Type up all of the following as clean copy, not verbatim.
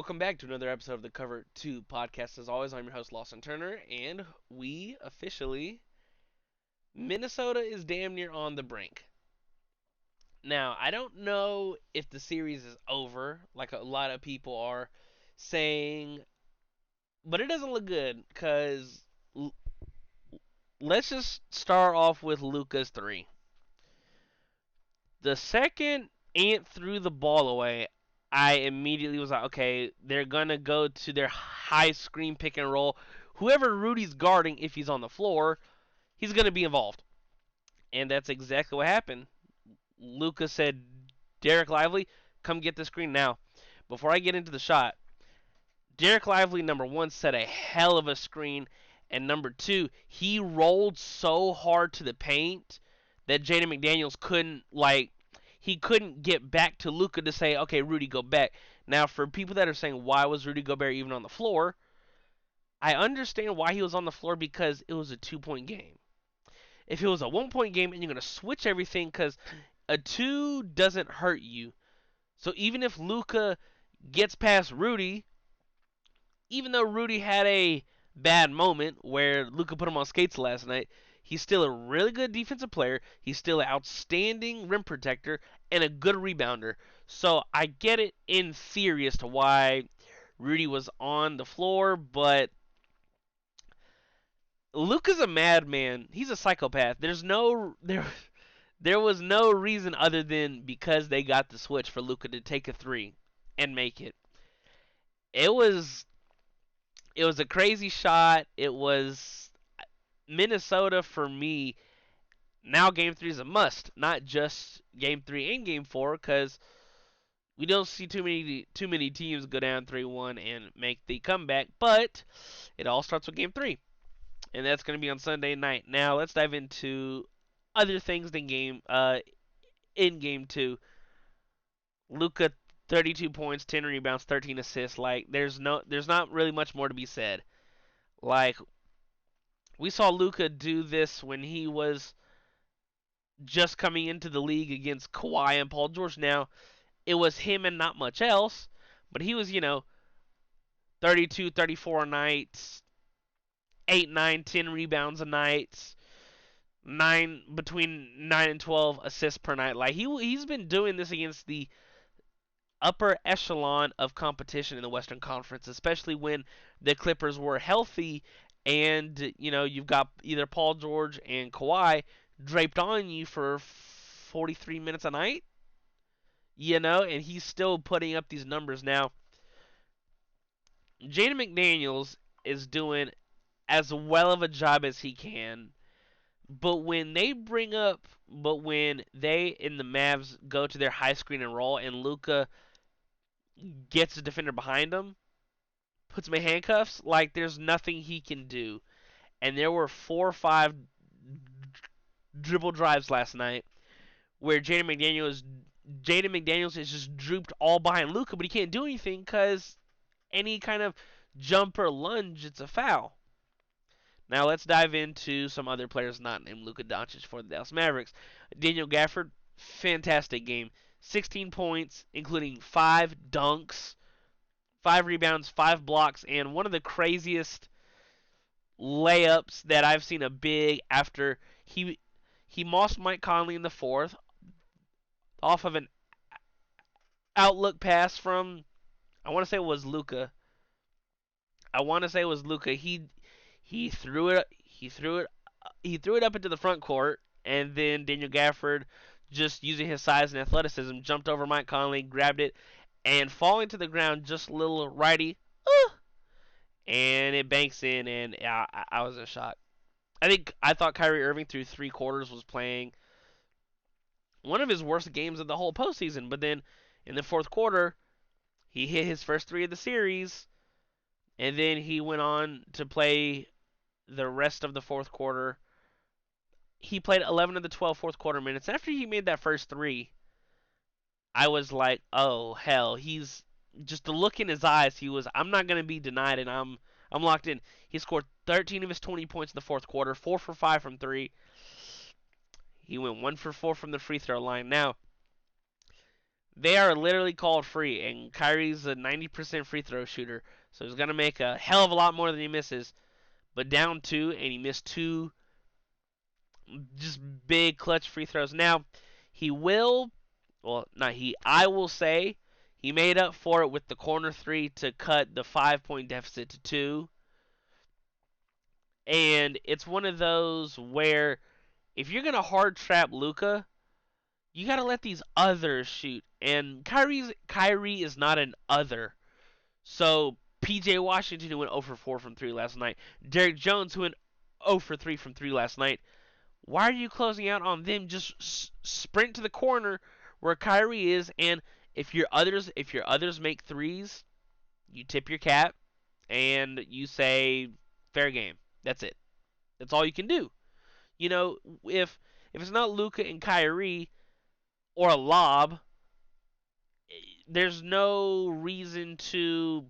Welcome back to another episode of the Cover 2 podcast. As always, I'm your host, Lawson Turner, and we officially, Minnesota is damn near on the brink. Now, I don't know if the series is over, like a lot of people are saying, but it doesn't look good, because let's just start off with Luka's three. The second Ant threw the ball away, I immediately was like, okay, they're gonna go to their high screen pick and roll. Whoever Rudy's guarding, if he's on the floor, he's gonna be involved, and that's exactly what happened. Luka said, "Derek Lively, come get the screen now." Before I get into the shot, Derek Lively, number one, set a hell of a screen, and number two, he rolled so hard to the paint that Jaden McDaniels couldn't get back to Luka to say, okay, Rudy, go back. Now, for people that are saying, why was Rudy Gobert even on the floor? I understand why he was on the floor because it was a 2 point game. If it was a 1 point game and you're going to switch everything because a two doesn't hurt you. So even if Luka gets past Rudy, even though Rudy had a bad moment where Luka put him on skates last night, he's still a really good defensive player. He's still an outstanding rim protector and a good rebounder. So I get it in theory as to why Rudy was on the floor, but Luka's a madman. He's a psychopath. There was no reason other than because they got the switch for Luka to take a three and make it. It was it was a crazy shot. It was Minnesota for me. Now game three is a must, not just game three and game four, because we don't see too many teams go down 3-1 and make the comeback. But it all starts with game three, and that's going to be on Sunday night. Now let's dive into other things than in game two. Luka 32 points, 10 rebounds, 13 assists. Like there's not really much more to be said. Like we saw Luka do this when he was just coming into the league against Kawhi and Paul George. Now, it was him and not much else, but he was, 32, 34 a night, 8, 9, 10 rebounds a night, between 9 and 12 assists per night. Like he's been doing this against the upper echelon of competition in the Western Conference, especially when the Clippers were healthy and you've got either Paul George and Kawhi draped on you for 43 minutes a night, and he's still putting up these numbers. Now, Jaden McDaniels is doing as well of a job as he can, but when they in the Mavs go to their high screen and roll and Luka gets a defender behind him, puts him in handcuffs, like there's nothing he can do. And there were 4 or 5 dribble drives last night where Jaden McDaniels is just drooped all behind Luka, but he can't do anything because any kind of jump or lunge, it's a foul. Now let's dive into some other players not named Luka Doncic for the Dallas Mavericks. Daniel Gafford, fantastic game. 16 points, including 5 dunks, 5 rebounds, 5 blocks, and one of the craziest layups that I've seen a big after he mossed Mike Conley in the fourth off of an outlook pass from I want to say it was Luka. I want to say it was Luka. He threw it he threw it up into the front court, and then Daniel Gafford, just using his size and athleticism, jumped over Mike Conley, grabbed it, and falling to the ground just a little righty, and it banks in, and I was in shock. I thought Kyrie Irving through 3 quarters was playing one of his worst games of the whole postseason, but then in the fourth quarter, he hit his first three of the series, and then he went on to play the rest of the fourth quarter. He played 11 of the 12 fourth quarter minutes. After he made that first three, I was like, oh hell, he's just the look in his eyes. I'm not gonna be denied, and I'm locked in. He scored 13 of his 20 points in the fourth quarter, 4 for 5 from three. He went 1 for 4 from the free throw line. Now, they are literally called free, and Kyrie's a 90% free throw shooter, so he's gonna make a hell of a lot more than he misses. But down two, and he missed two just big clutch free throws. Now he will, well, not he. I will say he made up for it with the corner three to cut the 5 point deficit to two. And it's one of those where if you're gonna hard trap Luka, you gotta let these others shoot. And Kyrie is not an other. So PJ Washington who went 0 for 4 from three last night. Derrick Jones who went 0 for 3 from three last night. Why are you closing out on them? Just sprint to the corner where Kyrie is, and if your others make threes, you tip your cap and you say fair game. That's it. That's all you can do. You know, if it's not Luka and Kyrie or a lob, there's no reason to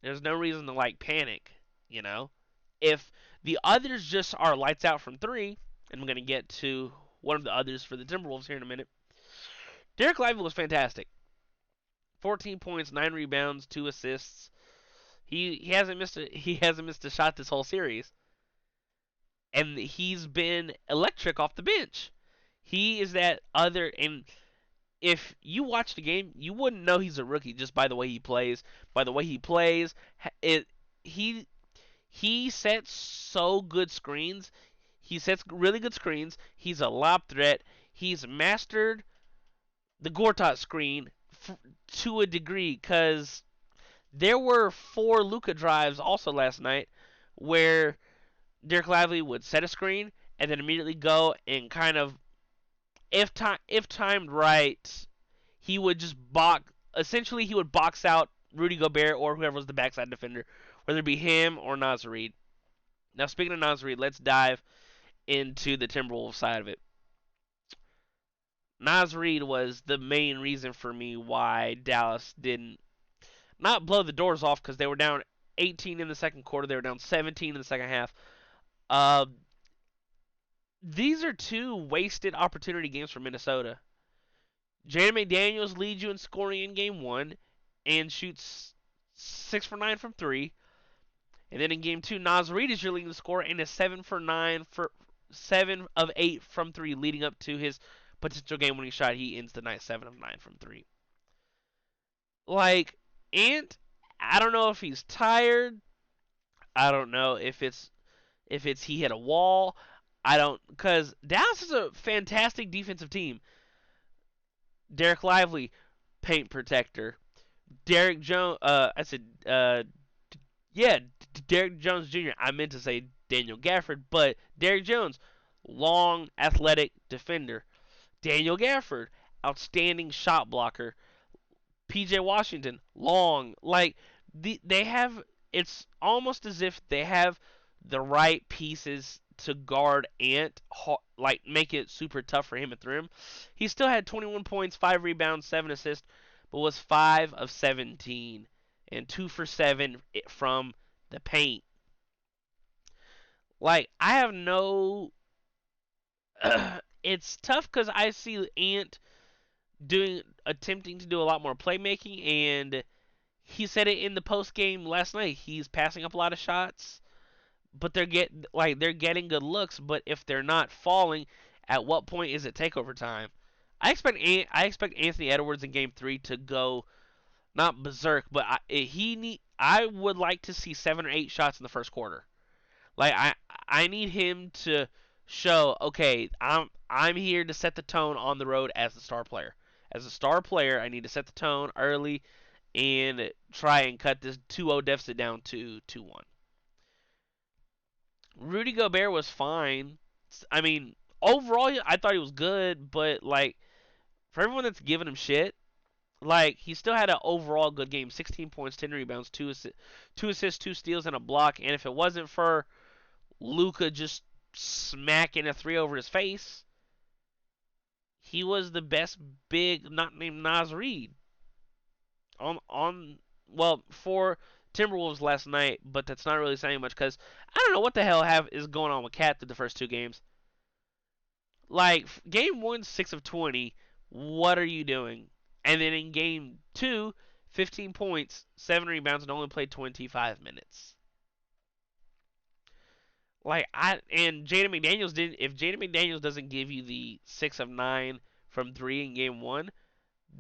like panic, you know? If the others just are lights out from three, and I'm going to get to one of the others for the Timberwolves here in a minute. Derek Lively was fantastic. 14 points, 9 rebounds, 2 assists. He hasn't missed a shot this whole series, and he's been electric off the bench. He is that other, and if you watch the game, you wouldn't know he's a rookie just by the way he plays. By the way he plays, it he he sets so good screens. He sets really good screens. He's a lob threat. He's mastered the Gortat screen to a degree because there were 4 Luka drives also last night where Derek Lively would set a screen and then immediately go and kind of, if timed right, he would just box. Essentially, he would box out Rudy Gobert or whoever was the backside defender, whether it be him or Naz Reid. Now, speaking of Naz Reid, let's dive into the Timberwolves side of it. Naz Reid was the main reason for me why Dallas didn't not blow the doors off because they were down 18 in the second quarter. They were down 17 in the second half. Uh, these are 2 wasted opportunity games for Minnesota. Jaden McDaniels leads you in scoring in game 1 and shoots 6 for 9 from 3. And then in game 2, Naz Reid is your leading scorer and is 7 for 9 for 7 of 8 from 3, leading up to his potential game-winning shot. He ends the night 7 of 9 from 3. Like, Ant, I don't know if he's tired. I don't know if it's he hit a wall. I don't, because Dallas is a fantastic defensive team. Derek Lively, paint protector. Derek Jones, I said, yeah, Derek Jones Jr. I meant to say Daniel Gafford, but Derek Jones, long, athletic defender. Daniel Gafford, outstanding shot blocker. PJ Washington, long. Like, they have, it's almost as if they have the right pieces to guard Ant, like make it super tough for him at the rim. He still had 21 points, 5 rebounds, 7 assists, but was 5 of 17 and 2 for 7 from the paint. Like, I have no. It's tough because I see Ant attempting to do a lot more playmaking, and he said it in the post game last night. He's passing up a lot of shots, but they're getting good looks. But if they're not falling, at what point is it takeover time? I expect Anthony Edwards in Game 3 to go not berserk, but I would like to see 7 or 8 shots in the first quarter. Like, I need him to show, okay, I'm here to set the tone on the road as the star player. As a star player, I need to set the tone early and try and cut this 2-0 deficit down to 2-1. Rudy Gobert was fine. I mean, overall, I thought he was good, but like for everyone that's giving him shit, like he still had an overall good game. 16 points, 10 rebounds, 2 assists, 2 steals, and a block. And if it wasn't for Luka just smacking a three over his face, he was the best big not named Naz Reid on well for Timberwolves last night, but that's not really saying much because I don't know what the hell is going on with Cat through the first 2 games. Like game 1, 6 of 20. What are you doing? And then in game two, 15 points, 7 rebounds, and only played 25 minutes. And Jaden McDaniels didn't. If Jaden McDaniels doesn't give you the 6 of 9 from three in game one,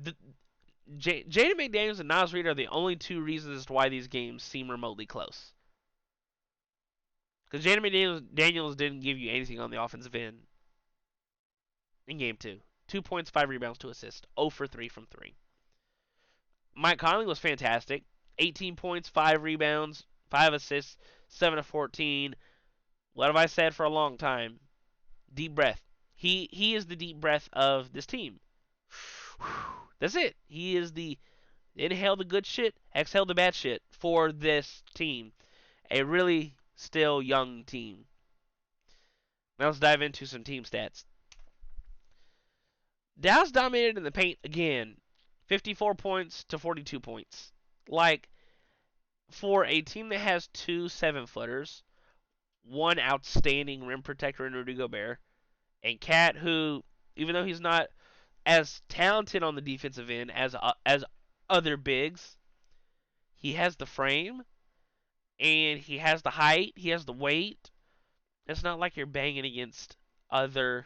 the, Jaden McDaniels and Naz Reid are the only two reasons as to why these games seem remotely close. Because Jaden McDaniels didn't give you anything on the offensive end in game two. 2 points, 5 rebounds, 2 assists. 0 for 3 from three. Mike Conley was fantastic. 18 points, 5 rebounds, 5 assists, 7 of 14. What have I said for a long time? Deep breath. He is the deep breath of this team. That's it. He is the inhale the good shit, exhale the bad shit for this team. A really still young team. Now let's dive into some team stats. Dallas dominated in the paint again. 54 points to 42 points. Like, for a team that has two 7-footers, one outstanding rim protector in Rudy Gobert, and Cat, who, even though he's not as talented on the defensive end as other bigs, he has the frame, and he has the height, he has the weight. It's not like you're banging against other.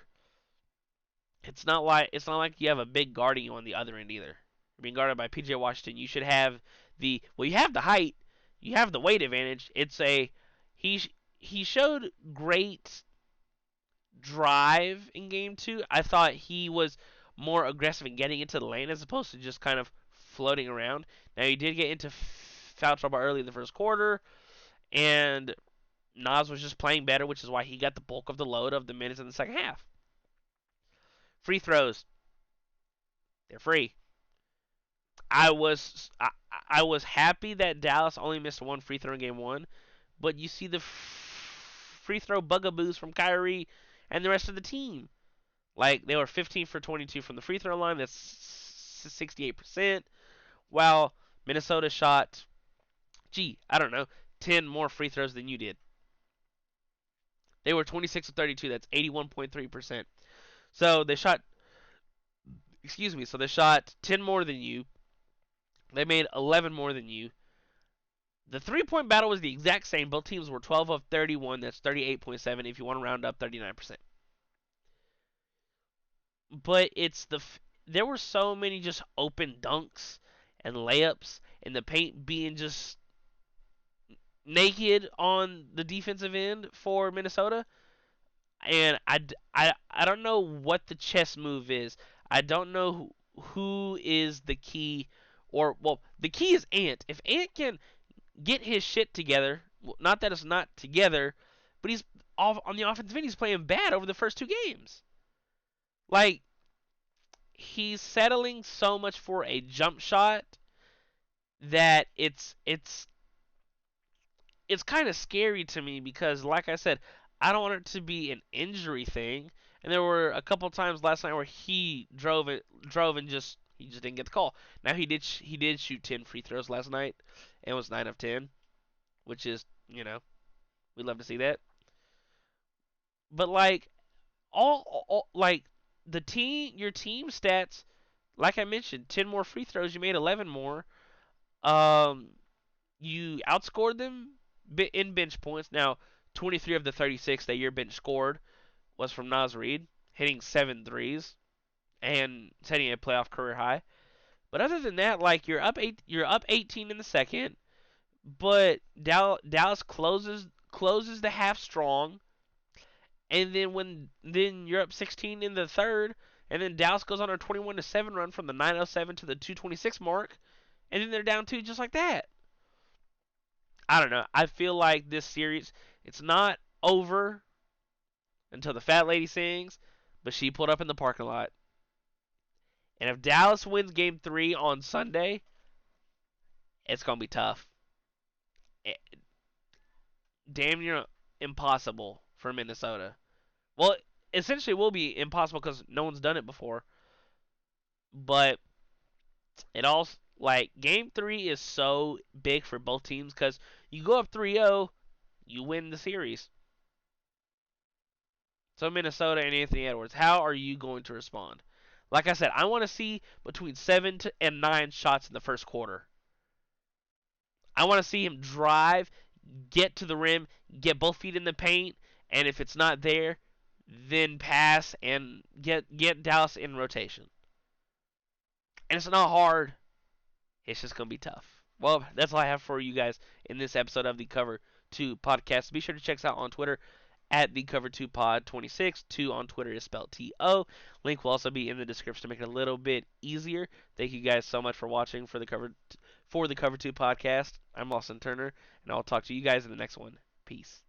It's not like you have a big guarding you on the other end either. You're being guarded by PJ Washington. You should have you have the height, you have the weight advantage. He he showed great drive in game two. I thought he was more aggressive in getting into the lane as opposed to just kind of floating around. Now he did get into foul trouble early in the first quarter, and Nas was just playing better, which is why he got the bulk of the load of the minutes in the second half. Free throws, they're free. I was happy that Dallas only missed one free throw in game one, but you see the free throw bugaboos from Kyrie and the rest of the team. Like, they were 15 for 22 from the free throw line. That's 68%. While Minnesota shot, I don't know, 10 more free throws than you did. They were 26 of 32. That's 81.3%. So they shot, so they shot 10 more than you. They made 11 more than you. The 3-point battle was the exact same. Both teams were 12 of 31. That's 38.7. If you want to round up, 39%. But there were so many just open dunks and layups, and the paint being just naked on the defensive end for Minnesota. And I don't know what the chess move is. I don't know who is the key, the key is Ant. If Ant can get his shit together, not that it's not together, but he's off on the offensive end. He's playing bad over the first two games. Like, he's settling so much for a jump shot that it's kind of scary to me because, like I said, I don't want it to be an injury thing. And there were a couple times last night where he drove and he just didn't get the call. Now he did shoot 10 free throws last night and was 9 of 10, which is, we'd love to see that. But like all like your team stats, like I mentioned, 10 more free throws, you made 11 more. You outscored them in bench points. Now, 23 of the 36 that your bench scored was from Naz Reid, hitting 7 threes and setting a playoff career high. But other than that, like, you're up 18 in the second, but Dallas closes the half strong, and then you're up 16 in the third, and then Dallas goes on a 21-7 run from the 9:07 to the 2:26 mark, and then they're down 2 just like that. I don't know. I feel like this series, it's not over until the fat lady sings, but she pulled up in the parking lot. And if Dallas wins game 3 on Sunday, it's going to be tough. Damn near impossible for Minnesota. Well, essentially it will be impossible because no one's done it before. But it all, like, game 3 is so big for both teams because you go up 3-0, you win the series. So Minnesota and Anthony Edwards, how are you going to respond? Like I said, I want to see between and 9 shots in the first quarter. I want to see him drive, get to the rim, get both feet in the paint, and if it's not there, then pass and get Dallas in rotation. And it's not hard. It's just gonna be tough. Well, that's all I have for you guys in this episode of the Cover 2 podcast. Be sure to check us out on Twitter at the Cover 2 Pod 26. 2 on Twitter is spelled T-O. Link will also be in the description to make it a little bit easier. Thank you guys so much for watching for the Cover 2 podcast. I'm Lawson Turner, and I'll talk to you guys in the next one. Peace.